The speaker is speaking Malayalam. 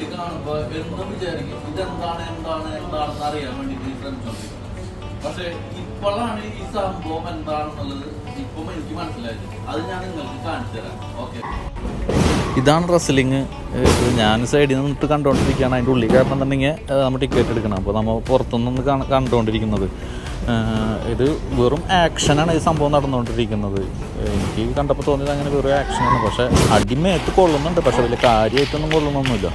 കാണുമ്പോൾ എന്നും വിചാരിക്കും ഇതെന്താണ് എന്താണെന്ന് അറിയാൻ വേണ്ടിയിട്ട് ശ്രമിച്ചോണ്ടിരിക്കുന്നത്. പക്ഷെ ഇപ്പോഴാണ് ഈ സംഭവം എന്താണെന്നുള്ളത് ഇപ്പം എനിക്ക് മനസ്സിലായത്. അത് ഞാൻ നിങ്ങൾക്ക് കാണിച്ചു തരാം. ഓക്കെ, ഇതാണ് റെസ്ലിങ്. ഞാൻ സൈഡിൽ നിന്നിട്ട് കണ്ടുകൊണ്ടിരിക്കുകയാണ്. അതിൻ്റെ ഉള്ളിൽ കാരണം എന്നുണ്ടെങ്കിൽ നമ്മൾ ടിക്കറ്റ് എടുക്കണം. അപ്പോൾ നമ്മൾ പുറത്തുനിന്ന് കണ്ടുകൊണ്ടിരിക്കുന്നത് ഇത് വെറും ആക്ഷനാണ് ഈ സംഭവം നടന്നുകൊണ്ടിരിക്കുന്നത്. എനിക്ക് കണ്ടപ്പോൾ തോന്നിയത് അങ്ങനെ വെറും ആക്ഷനാണ്. പക്ഷേ അടിമേത്ത് കൊള്ളുന്നുണ്ട്, പക്ഷെ വലിയ കാര്യമായിട്ടൊന്നും കൊള്ളുന്നൊന്നുമില്ല.